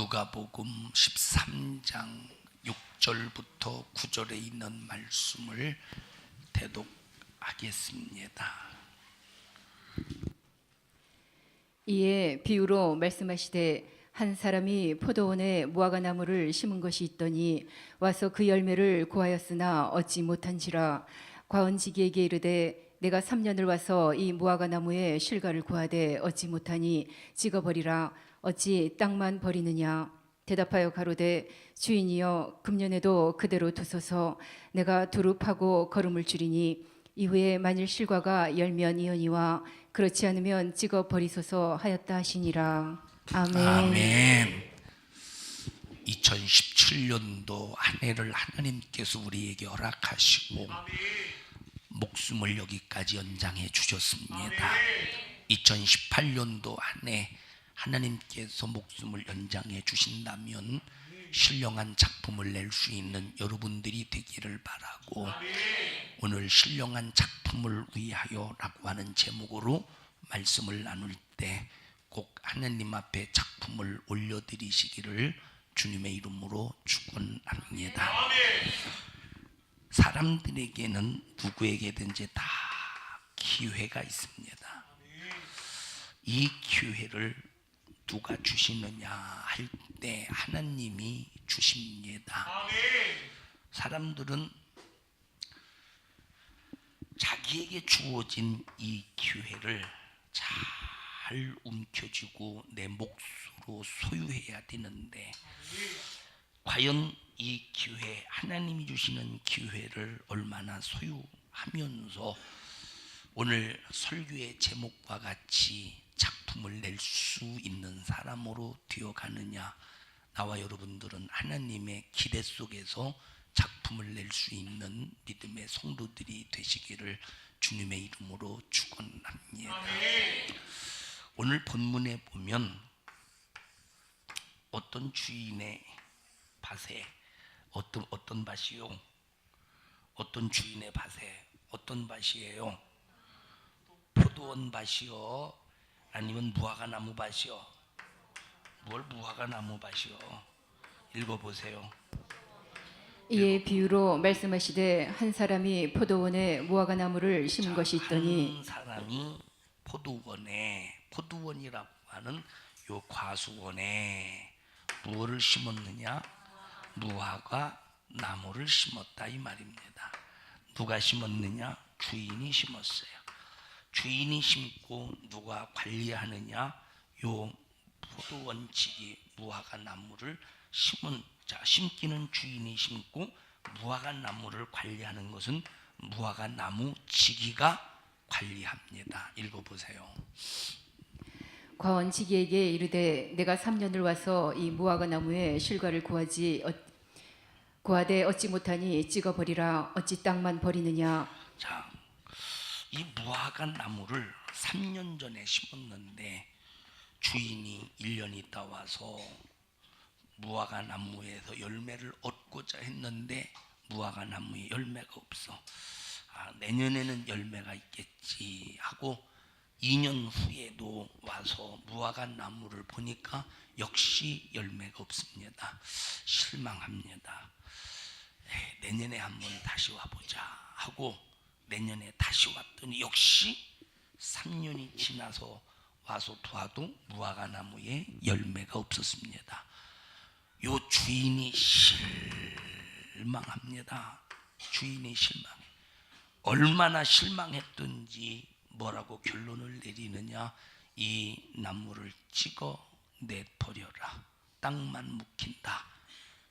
누가복음 13장 6절부터 9절에 있는 말씀을 대독하겠습니다. 이에 비유로 말씀하시되 한 사람이 포도원에 무화과 나무를 심은 것이 있더니 와서 그 열매를 구하였으나 얻지 못한지라. 과언지기에게 이르되 내가 3년을 와서 이 무화과 나무에 실과를 구하되 얻지 못하니 찍어버리라. 어찌 땅만 버리느냐. 대답하여 가로되 주인이여 금년에도 그대로 두소서. 내가 두루 파고 거름을 줄이니 이후에 만일 실과가 열면 이언이와 그렇지 않으면 찍어 버리소서 하였다 하시니라. 아멘. 아멘. 2017년도 한 해를 하나님께서 우리에게 허락하시고 목숨을 여기까지 연장해 주셨습니다. 2018년도 한 해 하나님께서 목숨을 연장해 주신다면 신령한 작품을 낼 수 있는 여러분들이 되기를 바라고, 오늘 신령한 작품을 위하여 라고 하는 제목으로 말씀을 나눌 때 꼭 하나님 앞에 작품을 올려드리시기를 주님의 이름으로 축원합니다. 사람들에게는 누구에게든지 다 기회가 있습니다. 이 기회를 누가 주시느냐 할 때 하나님이 주십니다. 사람들은 자기에게 주어진 이 기회를 잘 움켜쥐고 내 몫으로 소유해야 되는데, 과연 이 기회, 하나님이 주시는 기회를 얼마나 소유하면서 오늘 설교의 제목과 같이 작품을 낼 수 있는 사람으로 되어가느냐. 나와 여러분들은 하나님의 기대 속에서 작품을 낼 수 있는 믿음의 성도들이 되시기를 주님의 이름으로 축원합니다. 오늘 본문에 보면 어떤 주인의 밭에 어떤 밭이요? 어떤 주인의 밭에 어떤 밭이에요? 포도원 밭이요? 아니면 무화과 나무 밭이요? 뭘 무화과 나무 밭이요? 읽어보세요. 이에 비유로 말씀하시되 한 사람이 포도원에 무화과 나무를 심은 것이 있더니, 한 사람이 포도원이라고 하는 요 과수원에 무엇을 심었느냐? 무화과 나무를 심었다 이 말입니다. 누가 심었느냐? 주인이 심었어요. 주인이 심고 누가 관리하느냐? 요 포도원지기 무화과 나무를 심기는 주인이 심고 무화과 나무를 관리하는 것은 무화과 나무 지기가 관리합니다. 읽어보세요. 과언지기에게 이르되 내가 3년을 와서 이 무화과 나무에 실과를 구하되 얻지 못하니 찍어버리라. 어찌 땅만 버리느냐. 자, 이 무화과 나무를 3년 전에 심었는데 주인이 1년 있다 와서 무화과 나무에서 열매를 얻고자 했는데 무화과 나무에 열매가 없어. 내년에는 열매가 있겠지 하고 2년 후에도 와서 무화과 나무를 보니까 역시 열매가 없습니다. 실망합니다. 내년에 한번 다시 와보자 하고 내년에 다시 왔더니 역시 3년이 지나서 와서 봐도 무화과 나무에 열매가 없었습니다. 요 주인이 실망합니다. 주인이 실망해. 얼마나 실망했던지 뭐라고 결론을 내리느냐? 이 나무를 찍어 내버려라. 땅만 묵힌다.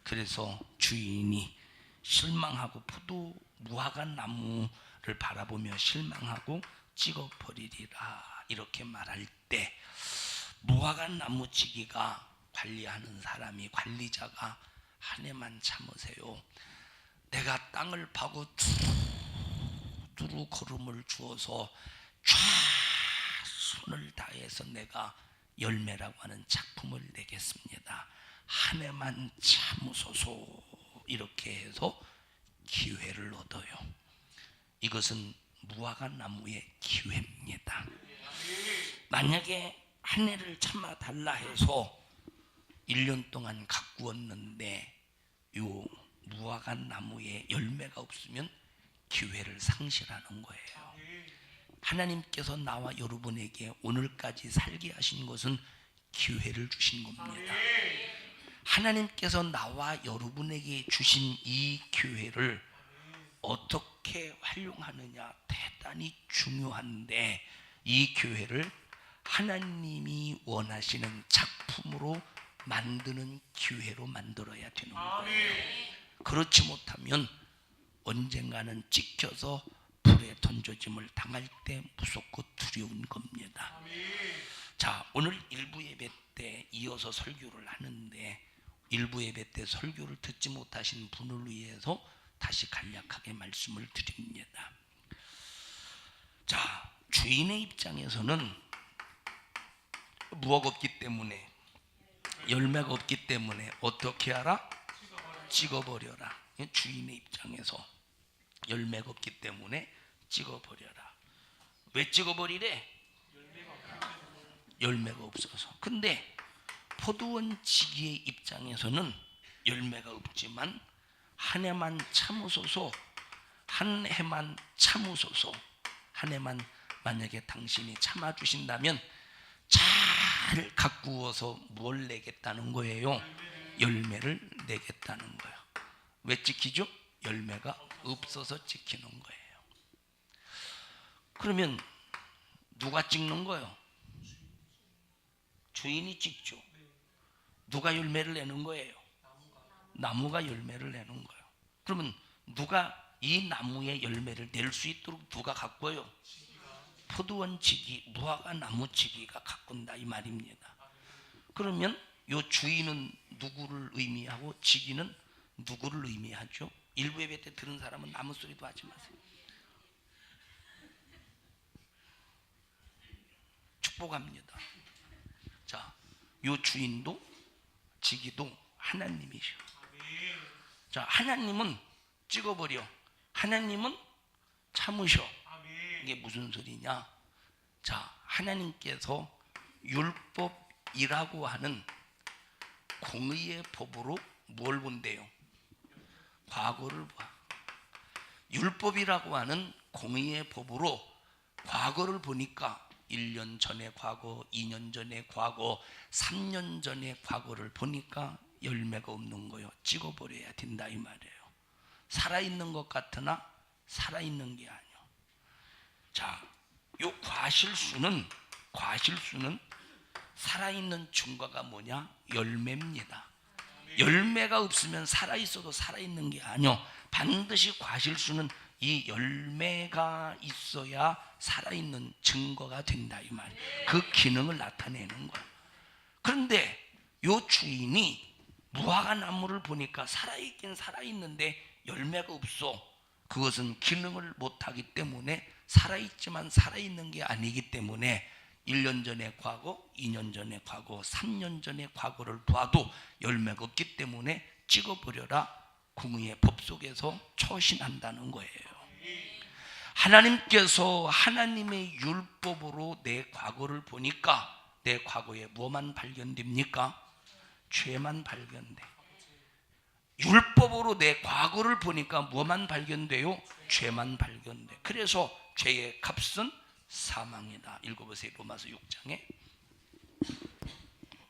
그래서 주인이 실망하고 무화과 나무를 바라보며 실망하고 찍어버리리라 이렇게 말할 때, 무화과 나무 지기가 관리하는 사람이, 관리자가 한 해만 참으세요. 내가 땅을 파고 두루 거름을 주어서 최선을 다해서 내가 열매라고 하는 작품을 내겠습니다. 한 해만 참으소서. 이렇게 해서 기회를 얻어요. 이것은 무화과 나무의 기회입니다. 만약에 한 해를 참아달라 해서 1년 동안 가꾸었는데 요 무화과 나무에 열매가 없으면 기회를 상실하는 거예요. 하나님께서 나와 여러분에게 오늘까지 살게 하신 것은 기회를 주신 겁니다. 하나님께서 나와 여러분에게 주신 이 기회를 어떻게 활용하느냐 대단히 중요한데, 이 기회를 하나님이 원하시는 작품으로 만드는 기회로 만들어야 되는 거예요. 그렇지 못하면 언젠가는 찍혀서 불에 던져짐을 당할 때 무섭고 두려운 겁니다. 자, 오늘 일부 예배 때 이어서 설교를 하는데, 일부 예배 때 설교를 듣지 못하신 분을 위해서 다시 간략하게 말씀을 드립니다. 자, 주인의 입장에서는 무화과 없기 때문에, 열매가 없기 때문에 어떻게 하라? 찍어버려라. 주인의 입장에서 열매가 없기 때문에 찍어버려라. 왜 찍어버리래? 열매가 없어서. 근데 포도원 지기의 입장에서는 열매가 없지만 한 해만 참으소서, 한 해만 참으소서, 한 해만 만약에 당신이 참아주신다면 잘 가꾸어서 뭘 내겠다는 거예요? 열매를 내겠다는 거예요. 왜 찍히죠? 열매가 없어서 찍히는 거예요. 그러면 누가 찍는 거예요? 주인이 찍죠. 누가 열매를 내는 거예요? 나무가 열매를 내는 거예요. 그러면 누가 이 나무의 열매를 낼 수 있도록 누가 가꿔요? 포도원 지기, 무화과 나무 지기가 가꾼다 이 말입니다. 그러면 요 주인은 누구를 의미하고 지기는 누구를 의미하죠? 일부 예배 때 들은 사람은 나무 소리도 하지 마세요. 축복합니다. 자, 요 주인도 지기도 하나님이셔. 자, 하나님은 찍어버려, 하나님은 참으셔. 이게 무슨 소리냐? 자, 하나님께서 율법이라고 하는 공의의 법으로 뭘 본대요? 과거를 봐. 율법이라고 하는 공의의 법으로 과거를 보니까 1년 전의 과거, 2년 전의 과거, 3년 전의 과거를 보니까 열매가 없는 거예요. 찍어버려야 된다 이 말이에요. 살아있는 것 같으나 살아있는 게 아니에요. 자, 요 과실수는 살아있는 증거가 뭐냐? 열매입니다. 열매가 없으면 살아있어도 살아있는 게 아니요, 반드시 과실수는 이 열매가 있어야 살아있는 증거가 된다 이 말이에요. 그 기능을 나타내는 거예요. 그런데 요 주인이 무화과 나무를 보니까 살아있긴 살아있는데 열매가 없어. 그것은 기능을 못하기 때문에, 살아있지만 살아있는 게 아니기 때문에 1년 전의 과거, 2년 전의 과거, 3년 전의 과거를 봐도 열매가 없기 때문에 찍어버려라. 공의의 법 속에서 처신한다는 거예요. 하나님께서 하나님의 율법으로 내 과거를 보니까 내 과거에 뭐만 발견됩니까? 죄만 발견돼. 율법으로 내 과거를 보니까 뭐만 발견돼요? 죄만 발견돼. 그래서 죄의 값은 사망이다. 읽어보세요. 로마서 6장에.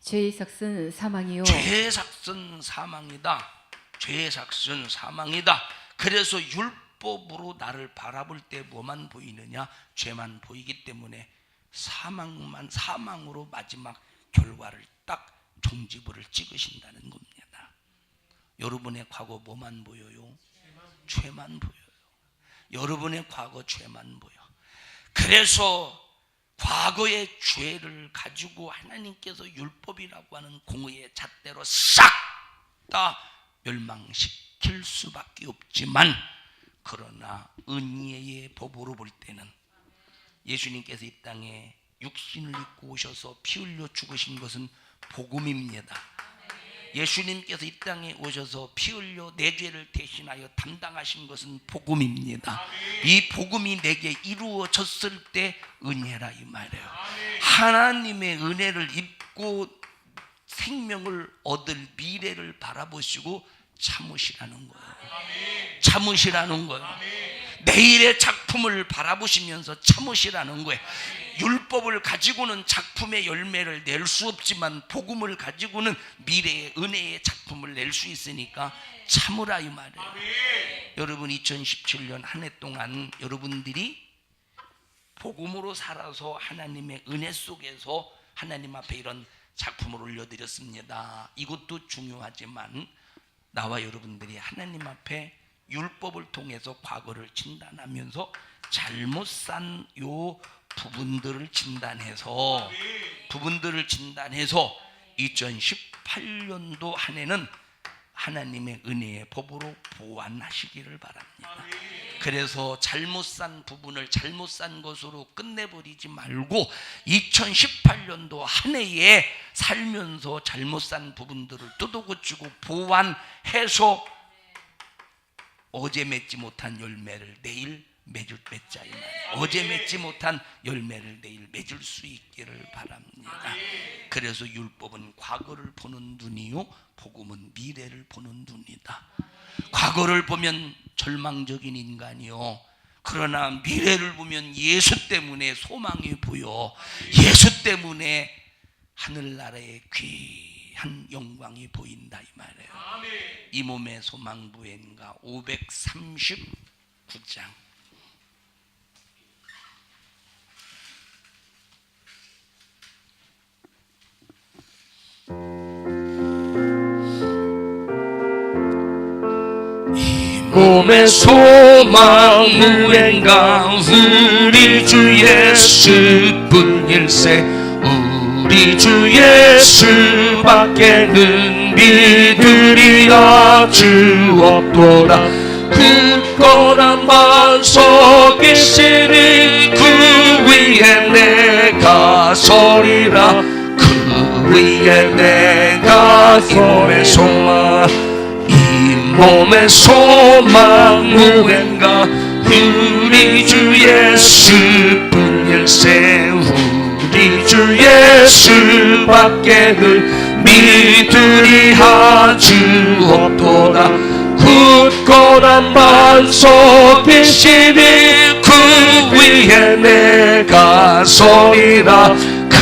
죄의 삭은 사망이요. 죄의 삭은 사망이다. 죄의 삭은 사망이다. 그래서 율법으로 나를 바라볼 때 뭐만 보이느냐? 죄만 보이기 때문에 사망으로 마지막 결과를 딱 종지부를 찍으신다는 겁니다. 여러분의 과거 뭐만 보여요? 죄만 보여요. 여러분의 과거 죄만 보여. 그래서 과거의 죄를 가지고 하나님께서 율법이라고 하는 공의의 잣대로 싹 다 멸망시킬 수밖에 없지만, 그러나 은혜의 법으로 볼 때는 예수님께서 이 땅에 육신을 입고 오셔서 피 흘려 죽으신 것은 복음입니다. 예수님께서 이 땅에 오셔서 피 흘려 내 죄를 대신하여 담당하신 것은 복음입니다. 이 복음이 내게 이루어졌을 때 은혜라 이 말이에요. 하나님의 은혜를 입고 생명을 얻을 미래를 바라보시고 참으시라는 거예요. 참으시라는 거예요. 내일의 작품을 바라보시면서 참으시라는 거예요. 율법을 가지고는 작품의 열매를 낼 수 없지만 복음을 가지고는 미래의 은혜의 작품을 낼 수 있으니까 참으라 이 말이에요. 여러분 2017년 한 해 동안 여러분들이 복음으로 살아서 하나님의 은혜 속에서 하나님 앞에 이런 작품을 올려드렸습니다. 이것도 중요하지만 나와 여러분들이 하나님 앞에 율법을 통해서 과거를 진단하면서 잘못 산 요 부분들을 진단해서 2018년도 한 해는 하나님의 은혜의 법으로 보완하시기를 바랍니다. 그래서 잘못 산 부분을 잘못 산 것으로 끝내버리지 말고 2018년도 한 해에 살면서 잘못 산 부분들을 뜯어고치고 보완해서 어제 맺지 못한 열매를 내일 맺자 이 말이에요. 어제 맺지 못한 열매를 내일 맺을 수 있기를 바랍니다. 그래서 율법은 과거를 보는 눈이요 복음은 미래를 보는 눈이다. 과거를 보면 절망적인 인간이요, 그러나 미래를 보면 예수 때문에 소망이 보여 예수 때문에 하늘나라의 귀한 영광이 보인다 이 말이에요. 이 몸의 소망 부행가 539장 몸의 소망 무행가 우리 주 예수뿐일세. 우리 주 예수밖에는 믿으리 아주 없도다. 굳건한 반석이시니 그 위에 내가 서리라. 그 위에 내가 이 몸의 소망 몸의 소망 무행가 우리 주 예수뿐일세. 우리 주 예수밖에는 믿으리 아주 없도다. 굳건한 반석이시니 그 위에 내가 서리라. 그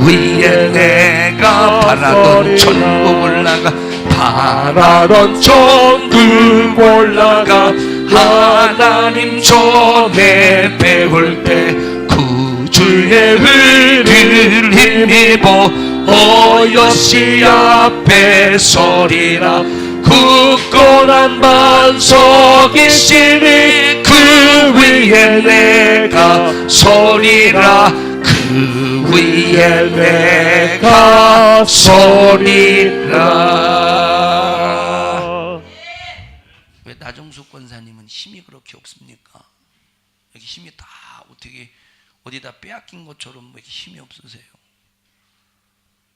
위에 내가 바라던 천국 올라가 바라던 천국 올라가 하나님 전에 배울 때 구주의 의를 힘입어 어여시 앞에 서리라. 굳건한 반석이시니 그 위에 내가 서리라. 그 위에 내가 서리라. 왜 나정숙 권사님은 힘이 그렇게 없습니까? 이렇게 힘이 다 어떻게 어디다 빼앗긴 것처럼 왜 이렇게 힘이 없으세요?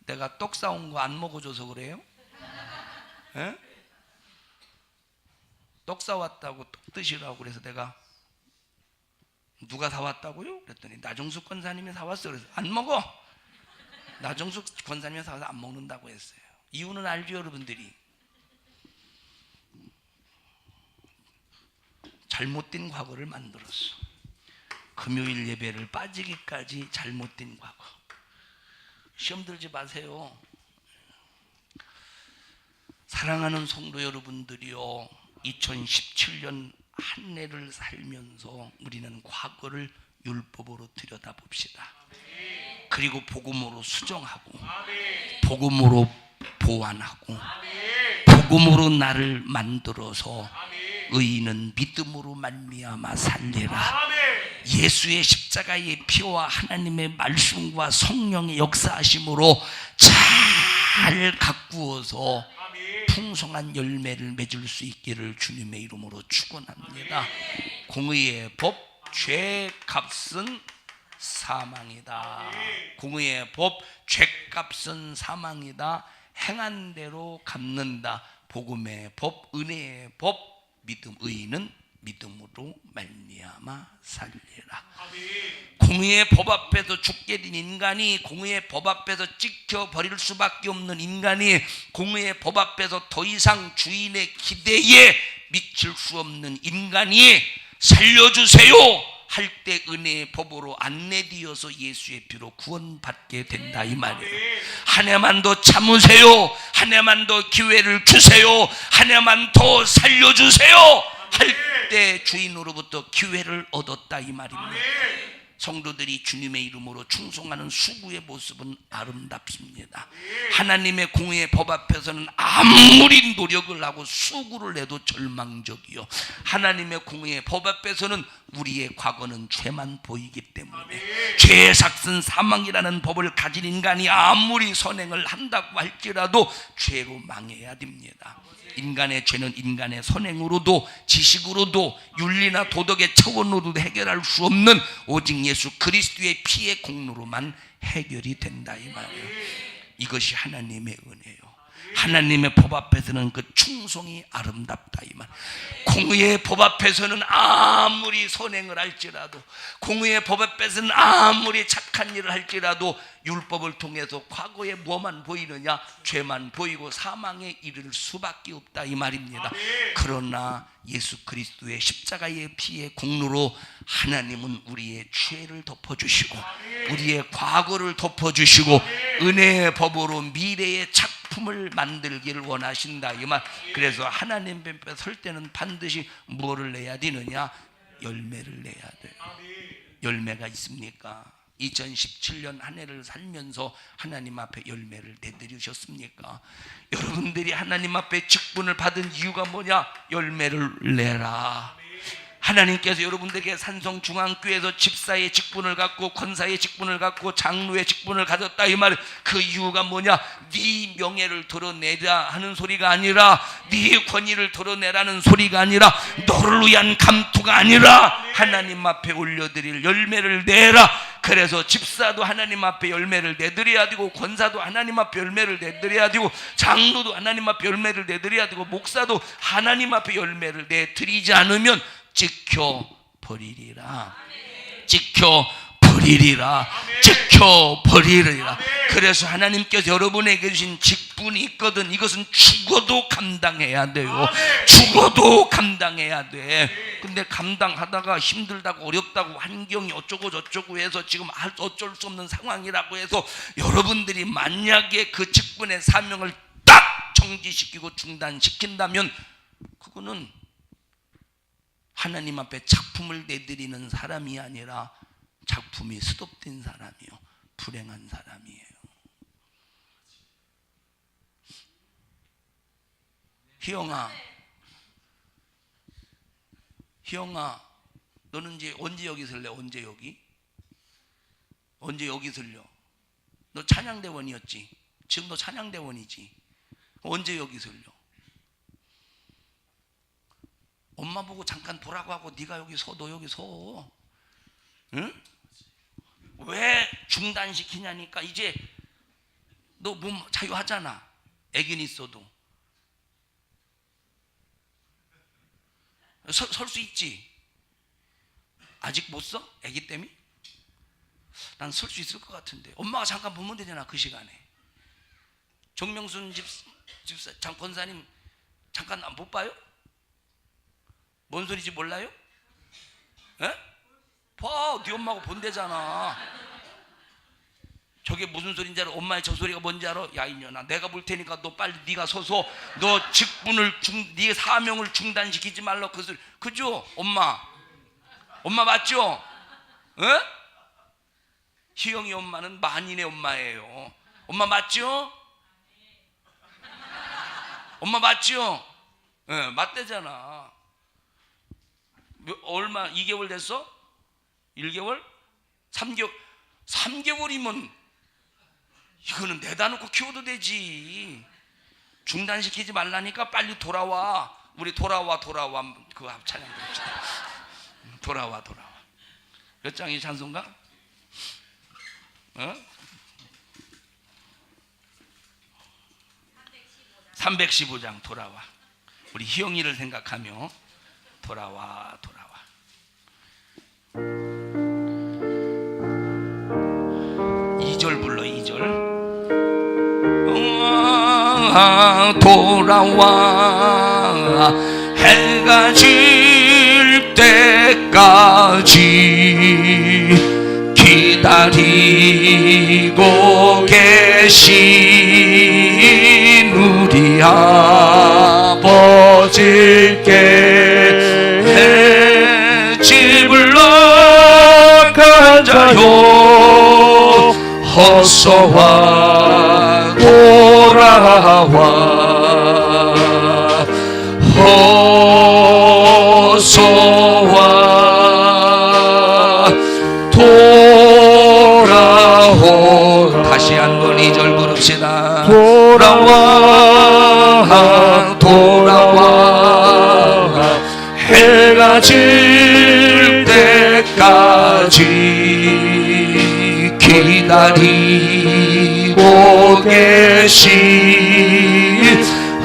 내가 떡 사온 거 안 먹어줘서 그래요? 에? 떡 사왔다고 떡 드시라고 그래서 내가 누가 사왔다고요? 그랬더니 나정숙 권사님이 사왔어요. 그래서 안 먹어. 나정숙 권사님이 사와서 안 먹는다고 했어요. 이유는 알죠 여러분들이? 잘못된 과거를 만들었어. 금요일 예배를 빠지기까지 잘못된 과거. 시험 들지 마세요. 사랑하는 성도 여러분들이요, 2017년 한 해를 살면서 우리는 과거를 율법으로 들여다봅시다. 그리고 복음으로 수정하고 복음으로 보완하고 복음으로 나를 만들어서 의인은 믿음으로 말미암아 살리라. 예수의 십자가의 피와 하나님의 말씀과 성령의 역사하심으로 잘 가꾸어서 풍성한 열매를 맺을 수 있기를 주님의 이름으로 축원합니다. 공의의 법, 죄값은 사망이다. 공의의 법, 죄값은 사망이다. 행한 대로 갚는다. 복음의 법, 은혜의 법, 믿음, 의인은 믿음으로 말미암아 살리라. 공의의 법 앞에서 죽게 된 인간이, 공의의 법 앞에서 찍혀 버릴 수밖에 없는 인간이, 공의의 법 앞에서 더 이상 주인의 기대에 미칠 수 없는 인간이 살려주세요 할 때 은혜의 법으로 안내되어서 예수의 피로 구원받게 된다 이 말이에요. 한 해만 더 참으세요, 한 해만 더 기회를 주세요, 한 해만 더 살려주세요 할 때 주인으로부터 기회를 얻었다 이 말입니다. 성도들이 주님의 이름으로 충성하는 수구의 모습은 아름답습니다. 하나님의 공의의 법 앞에서는 아무리 노력을 하고 수구를 내도 절망적이요, 하나님의 공의의 법 앞에서는 우리의 과거는 죄만 보이기 때문에 죄의 삭슨 사망이라는 법을 가진 인간이 아무리 선행을 한다고 할지라도 죄로 망해야 됩니다. 인간의 죄는 인간의 선행으로도 지식으로도 윤리나 도덕의 차원으로도 해결할 수 없는 오직 예수 그리스도의 피의 공로로만 해결이 된다 이 말이에요. 이것이 하나님의 은혜요. 하나님의 법 앞에서는 그 충성이 아름답다 이 말. 공의의 법 앞에서는 아무리 선행을 할지라도, 공의의 법 앞에서는 아무리 착한 일을 할지라도 율법을 통해서 과거에 뭐만 보이느냐? 죄만 보이고 사망에 이를 수밖에 없다 이 말입니다. 그러나 예수 그리스도의 십자가의 피의 공로로 하나님은 우리의 죄를 덮어주시고 우리의 과거를 덮어주시고 은혜의 법으로 미래의 작품을 만들기를 원하신다 이 말. 그래서 하나님 앞에 설 때는 반드시 뭐를 내야 되느냐? 열매를 내야 돼요. 열매가 있습니까? 2017년 한 해를 살면서 하나님 앞에 열매를 내드리셨습니까? 여러분들이 하나님 앞에 직분을 받은 이유가 뭐냐? 열매를 내라. 하나님께서 여러분들에게 산성중앙교회에서 집사의 직분을 갖고 권사의 직분을 갖고 장로의 직분을 가졌다 이 말. 그 이유가 뭐냐? 네 명예를 드러내라 하는 소리가 아니라, 네 권위를 드러내라는 소리가 아니라, 너를 위한 감투가 아니라 하나님 앞에 올려드릴 열매를 내라. 그래서 집사도 하나님 앞에 열매를 내드려야 되고, 권사도 하나님 앞에 열매를 내드려야 되고, 장로도 하나님 앞에 열매를 내드려야 되고, 목사도 하나님 앞에 열매를 내드리지 않으면 지켜버리리라. 지켜버리리라. 지켜버리리라. 그래서 하나님께서 여러분에게 주신 직분이 있거든. 이것은 죽어도 감당해야 돼요. 죽어도 감당해야 돼. 근데 감당하다가 힘들다고 어렵다고 환경이 어쩌고 저쩌고 해서 지금 어쩔 수 없는 상황이라고 해서 여러분들이 만약에 그 직분의 사명을 딱 정지시키고 중단시킨다면 그거는 하나님 앞에 작품을 내드리는 사람이 아니라 작품이 스톱된 사람이요, 불행한 사람이에요. 희영아, 너는 이제 언제 여기 설래? 언제 여기 설려? 너 찬양대원이었지? 지금 너 찬양대원이지? 언제 여기 설려? 엄마 보고 잠깐 보라고 하고 네가 여기 서, 너 여기 서. 응? 왜 중단시키냐니까. 이제 너 몸 자유하잖아. 애긴 있어도 설 수 있지. 아직 못 서? 애기 때문에? 난 설 수 있을 것 같은데. 엄마가 잠깐 보면 되잖아 그 시간에. 정명순 집사 권사님 잠깐 못 봐요? 뭔 소리인지 몰라요? 에? 봐, 네 엄마하고 본대잖아. 저게 무슨 소리인지 알아? 엄마의 저 소리가 뭔지 알아? 야 이년아, 내가 볼 테니까 너 빨리 네가 서서 너 직분을 네 사명을 중단시키지 말라 그 소리. 그죠? 엄마 맞죠? 에? 희영이 엄마는 만인의 엄마예요. 엄마 맞죠? 엄마 맞죠? 예, 맞대잖아. 얼마 2개월 됐어? 1개월? 3개월이면 이거는 내다 놓고 키워도 되지. 중단시키지 말라니까 빨리 돌아와. 우리 돌아와 그 찬양 부릅시다. 돌아와. 몇 장이 찬송가? 315장 돌아와. 우리 희영이를 생각하며 돌아와 돌아와. 2절 불러 2절. 돌아와 해가 질 때까지 기다리고 계신 우리 아버지께 집을 나가자요 어서와 돌아와 어서와 돌아오. 다시 한번 2절 부릅시다. 돌아와 돌아와 해가 질 때까지 기다리고 계신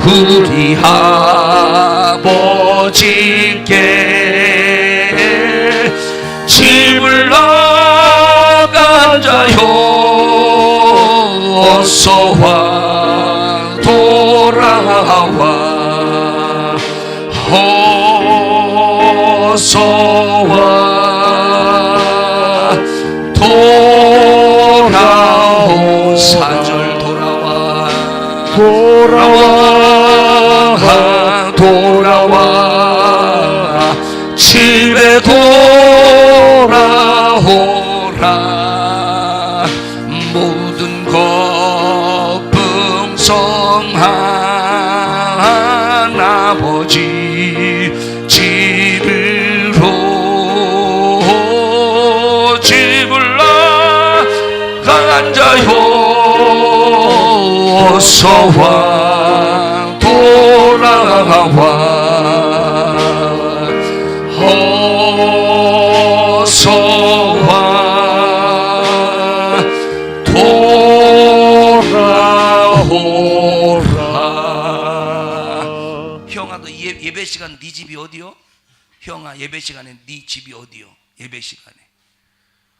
우리 아버지께 집을 나가자요 어서와 돌아와 어서와 돌아오. 4절 돌아와 돌아와 돌아와 집에 돌아오라. 모든 것 풍성한 아버지 집으로 집을 나간 자요 어서와 돌아와 어서와 돌아오라. 형아 너 예배 시간 네 집이 어디요? 형아 예배 시간에 네 집이 어디요? 예배 시간에.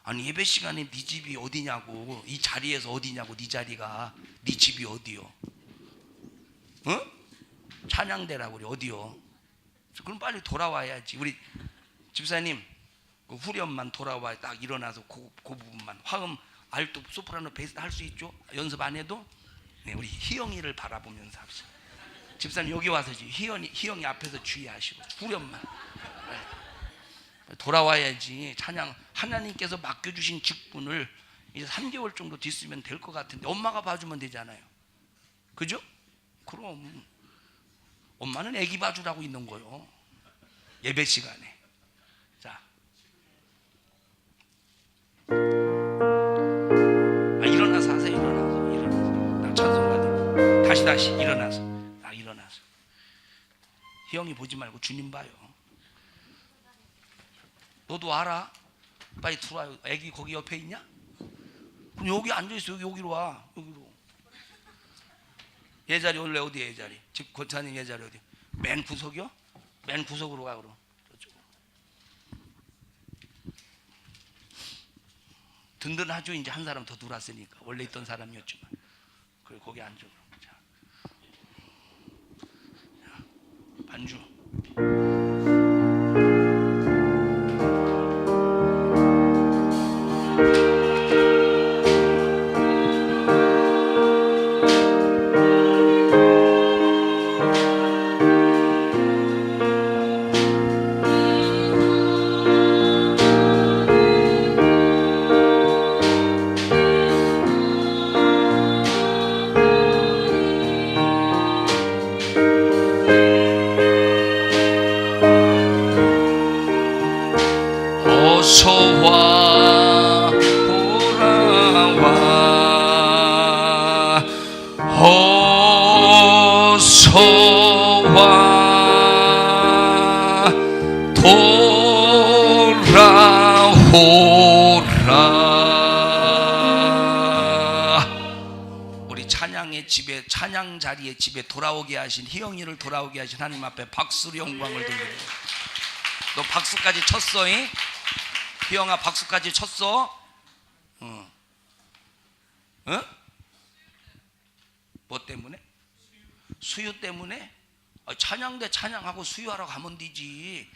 아니 예배 시간에 네 집이 어디냐고. 이 자리에서 어디냐고. 네 자리가 네 집이 어디요? 어? 찬양대라고 그래. 어디요? 그럼 빨리 돌아와야지. 우리 집사님 그 후렴만 돌아와. 딱 일어나서 그 부분만 화음 알토 소프라노 베이스 할 수 있죠? 연습 안 해도. 네, 우리 희영이를 바라보면서 합시다. 집사님 여기 와서 희영이 앞에서 주의하시고 후렴만. 네. 돌아와야지. 찬양 하나님께서 맡겨주신 직분을 이제 3개월 정도 뒤쓰면 될 것 같은데 엄마가 봐주면 되잖아요. 그죠? 그럼 엄마는 애기 봐주라고 있는 거요. 예배 시간에. 자, 일어나서 하세요. 일어나서 나 찬송가 들고 다시 일어나서 일어나서. 희영이 보지 말고 주님 봐요. 너도 알아? 빨리 들어와요. 애기 거기 옆에 있냐? 그럼 여기 앉아있어. 여기로 와. 여기로. 예자리 원래 어디에 예자리? 집 권사님 예자리 어디? 맨 구석이요? 맨 구석으로 가. 그럼 저쪽으로. 든든하죠. 이제 한 사람 더 들어왔으니까. 원래 있던 사람이었지만. 그래 거기 앉아. 자, 반주. 어서와 돌아와 어서와 돌아오라. 우리 찬양의 집에 찬양 자리의 집에 돌아오게 하신 희영이를 돌아오게 하신 하나님 앞에 박수로 영광을 돌립니다. 너 박수까지 쳤어? 희영아 박수까지 쳤어? 응. 응? 뭐 때문에? 수유 때문에? 찬양대 찬양하고 수유하러 가면 되지.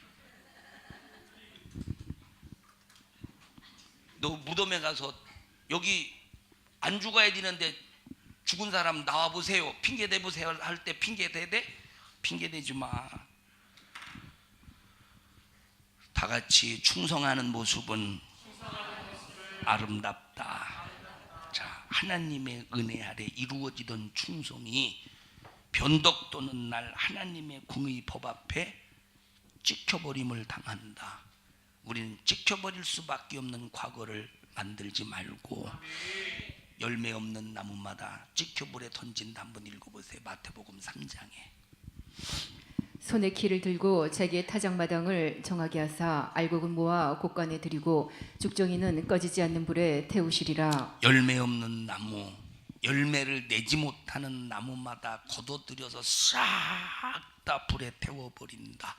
너 무덤에 가서 여기 안 죽어야 되는데 죽은 사람 나와보세요, 핑계 대보세요 할 때 핑계 대대? 핑계 대지 마. 다 같이 충성하는 모습은 아름답다. 자, 하나님의 은혜 아래 이루어지던 충성이 변덕도는 날 하나님의 궁의 법 앞에 찍혀버림을 당한다. 우리는 찍혀버릴 수밖에 없는 과거를 만들지 말고 열매 없는 나무마다 찍혀불에 던진다. 한번 읽어보세요. 마태복음 3장에. 손에 키를 들고 자기의 타작마당을 정하게 하사 알곡은 모아 곳간에 들이고 죽정이는 꺼지지 않는 불에 태우시리라. 열매 없는 나무, 열매를 내지 못하는 나무마다 걷어들여서 싹 다 불에 태워버린다.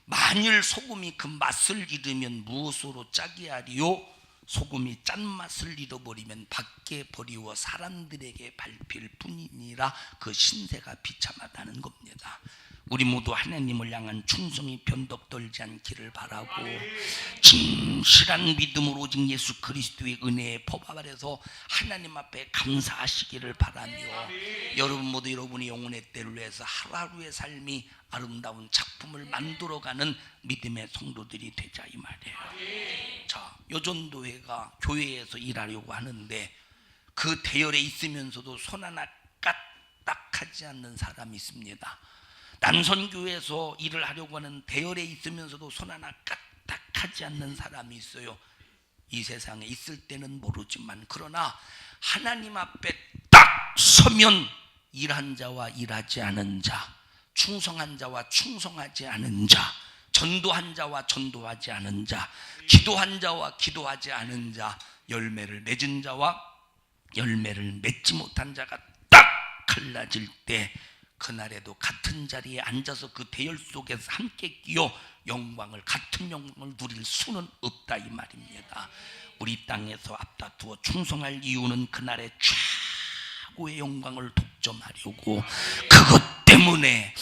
만일 소금이 그 맛을 잃으면 무엇으로 짜게 하리요? 소금이 짠맛을 잃어버리면 밖에 버리워 사람들에게 밟힐 뿐이니라. 그 신세가 비참하다는 겁니다. 우리 모두 하나님을 향한 충성이 변덕떨지 않기를 바라고 진실한 믿음으로 오직 예수 그리스도의 은혜의 법 아래서 하나님 앞에 감사하시기를 바라며, 여러분 모두 여러분의 영혼의 때를 위해서 하루하루의 삶이 아름다운 작품을 만들어가는 믿음의 성도들이 되자 이 말이에요. 자, 여전도회가 교회에서 일하려고 하는데 그 대열에 있으면서도 손 하나 까딱하지 않는 사람이 있습니다. 남선교회에서 일을 하려고 하는 대열에 있으면서도 손 하나 까딱하지 않는 사람이 있어요. 이 세상에 있을 때는 모르지만, 그러나 하나님 앞에 딱 서면 일한 자와 일하지 않은 자, 충성한 자와 충성하지 않은 자, 전도한 자와 전도하지 않은 자, 기도한 자와 기도하지 않은 자, 열매를 맺은 자와 열매를 맺지 못한 자가 딱 갈라질 때, 그날에도 같은 자리에 앉아서 그 대열 속에서 함께 끼어 영광을, 같은 영광을 누릴 수는 없다 이 말입니다. 우리 땅에서 앞다투어 충성할 이유는 그날의 최고의 영광을 독점하려고, 그것 때문에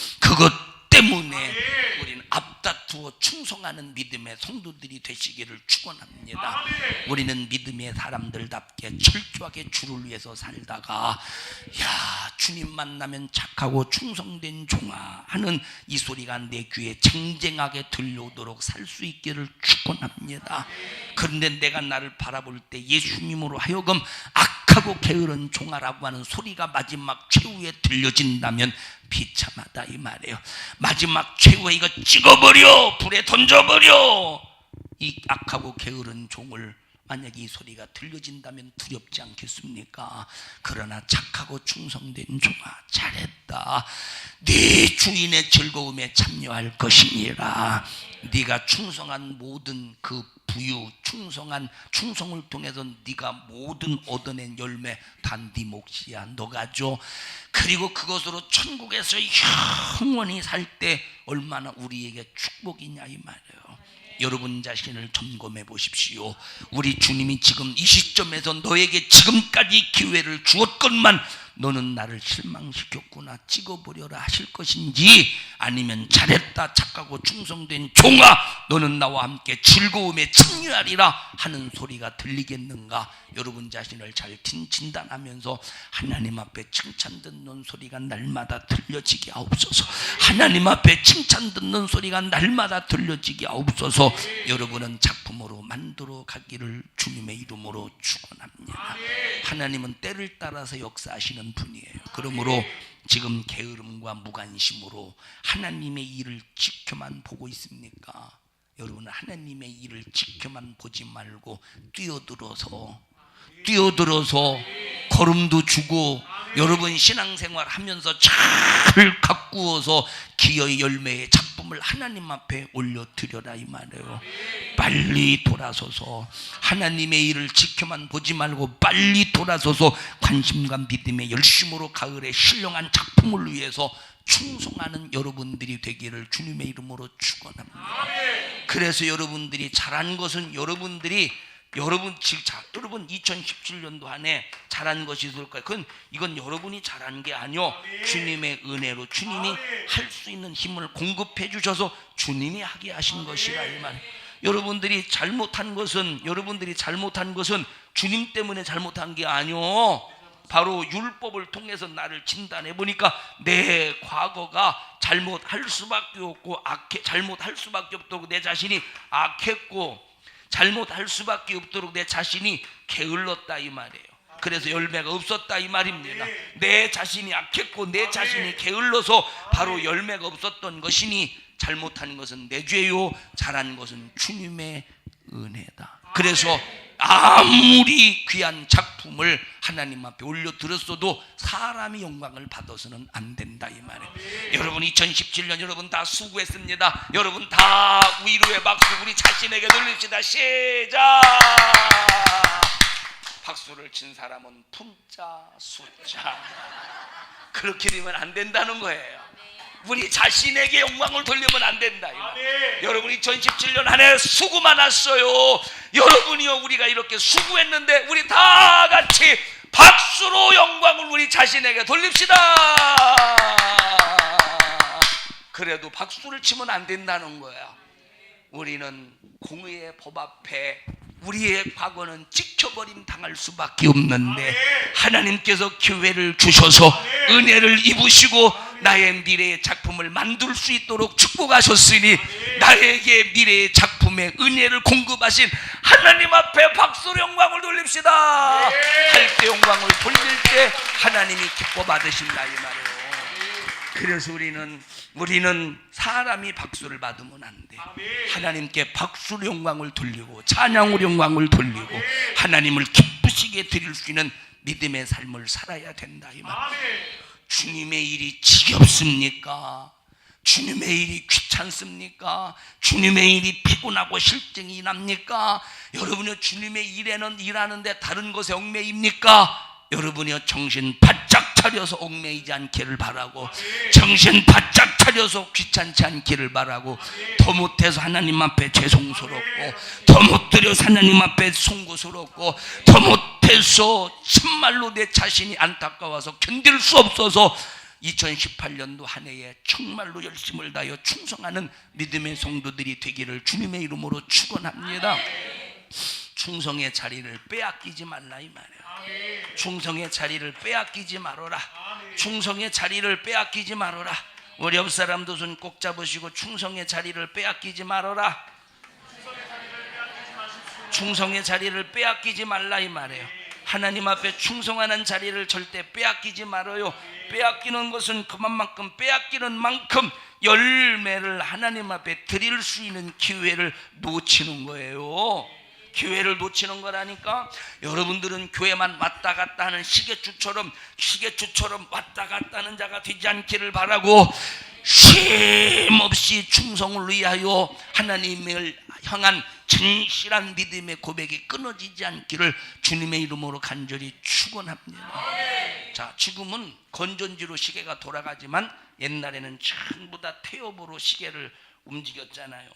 우리는 앞다투어 충성하는 믿음의 성도들이 되시기를 축원합니다. 우리는 믿음의 사람들답게 철저하게 주를 위해서 살다가 야, 주님 만나면 착하고 충성된 종아 하는 이 소리가 내 귀에 쟁쟁하게 들려오도록 살 수 있기를 축원합니다. 그런데 내가 나를 바라볼 때 예수님으로 하여금 악하고 게으른 종아라고 하는 소리가 마지막 최후에 들려진다면 비참하다 이 말이에요. 마지막 최후에 이거 찍어버려, 불에 던져버려, 이 악하고 게으른 종을 만약에 이 소리가 들려진다면 두렵지 않겠습니까? 그러나 착하고 충성된 종아, 잘했다. 네 주인의 즐거움에 참여할 것이니라. 네가 충성한 모든 그 부유, 충성을 통해서 네가 모든 얻어낸 열매 다 네 몫이야. 너가 줘. 그리고 그것으로 천국에서 영원히 살 때 얼마나 우리에게 축복이냐 이 말이에요. 여러분 자신을 점검해 보십시오. 우리 주님이 지금 이 시점에서 너에게 지금까지 기회를 주었건만 너는 나를 실망시켰구나, 찍어버려라 하실 것인지, 아니면 잘했다 착하고 충성된 종아 너는 나와 함께 즐거움에 참여하리라 하는 소리가 들리겠는가? 여러분 자신을 잘 진단하면서 하나님 앞에 칭찬 듣는 소리가 날마다 들려지게 하옵소서. 하나님 앞에 칭찬 듣는 소리가 날마다 들려지게 하옵소서. 여러분은 작품으로 만들어 가기를 주님의 이름으로 축원합니다. 하나님은 때를 따라서 역사하시는 분이에요. 그러므로 지금 게으름과 무관심으로 하나님의 일을 지켜만 보고 있습니까? 여러분은 하나님의 일을 지켜만 보지 말고 뛰어들어서 걸음도 주고, 여러분 신앙생활 하면서 잘 가꾸어서 기어의 열매의 작품을 하나님 앞에 올려드려라 이 말이에요. 빨리 돌아서서 하나님의 일을 지켜만 보지 말고 빨리 돌아서서 관심과 믿음의 열심으로 가을에 신령한 작품을 위해서 충성하는 여러분들이 되기를 주님의 이름으로 축원합니다. 그래서 여러분들이 잘한 것은 여러분 2017년도 안에 잘한 것이 있을 거예요. 이건 여러분이 잘한 게 아니요, 주님의 은혜로 주님이 할 수 있는 힘을 공급해 주셔서 주님이 하게 하신 것이라 이 말. 여러분들이 잘못한 것은 주님 때문에 잘못한 게 아니요, 바로 율법을 통해서 나를 진단해 보니까 내 과거가 잘못할 수밖에 없고 잘못할 수밖에 없도록 내 자신이 악했고 잘못할 수밖에 없도록 내 자신이 게을렀다 이 말이에요. 그래서 열매가 없었다 이 말입니다. 내 자신이 악했고 내 자신이 게을러서 바로 열매가 없었던 것이니 잘못한 것은 내 죄요, 잘한 것은 주님의 은혜다. 그래서 아무리 귀한 작품을 하나님 앞에 올려드렸어도 사람이 영광을 받아서는 안 된다 이 말이에요. 여러분 2017년 여러분 다 수고했습니다. 여러분 다 위로의 박수 우리 자신에게 돌립시다. 시작. 박수를 친 사람은 품자 숫자. 그렇게 되면 안 된다는 거예요. 우리 자신에게 영광을 돌리면 안 된다. 여러분 2017년 한 해 수고 많았어요. 여러분이요, 우리가 이렇게 수고했는데 우리 다 같이 박수로 영광을 우리 자신에게 돌립시다. 그래도 박수를 치면 안 된다는 거야. 우리는 공의의 법 앞에 우리의 과거는 찍혀버림 당할 수밖에 없는데 하나님께서 기회를 주셔서 은혜를 입으시고 나의 미래의 작품을 만들 수 있도록 축복하셨으니 나에게 미래의 작품에 은혜를 공급하신 하나님 앞에 박수로 영광을 돌립시다. 할 때 영광을 돌릴 때 하나님이 기뻐 받으신다 이 말이에요. 그래서 우리는 사람이 박수를 받으면 안 돼. 하나님께 박수로 영광을 돌리고 찬양으로 영광을 돌리고 하나님을 기쁘시게 드릴 수 있는 믿음의 삶을 살아야 된다 이 말. 주님의 일이 지겹습니까? 주님의 일이 귀찮습니까? 주님의 일이 피곤하고 실증이 납니까? 여러분이 주님의 일에는 일하는데 다른 것에 얽매입니까? 여러분이요, 정신 바짝 차려서 얽매이지 않기를 바라고, 정신 바짝 차려서 귀찮지 않기를 바라고, 더 못해서 하나님 앞에 죄송스럽고, 더 못드려서 하나님 앞에 송구스럽고, 더 못해서 정말로 내 자신이 안타까워서 견딜 수 없어서 2018년도 한 해에 정말로 열심을 다하여 충성하는 믿음의 성도들이 되기를 주님의 이름으로 축원합니다. 충성의 자리를 빼앗기지 말라 이 말이에요. 충성의 자리를 빼앗기지 말아라. 충성의 자리를 빼앗기지 말아라. 우리 옆 사람도 손 꼭 잡으시고 충성의 자리를 빼앗기지 말아라. 충성의 자리를 빼앗기지 말라 이 말이에요. 하나님 앞에 충성하는 자리를 절대 빼앗기지 말아요. 빼앗기는 것은 그만큼 빼앗기는 만큼 열매를 하나님 앞에 드릴 수 있는 기회를 놓치는 거예요. 기회를 놓치는 거라니까. 여러분들은 교회만 왔다 갔다 하는 시계추처럼 왔다 갔다 하는 자가 되지 않기를 바라고, 쉼없이 충성을 위하여 하나님을 향한 진실한 믿음의 고백이 끊어지지 않기를 주님의 이름으로 간절히 축원합니다. 자, 지금은 건전지로 시계가 돌아가지만 옛날에는 전부 다 태엽으로 시계를 움직였잖아요.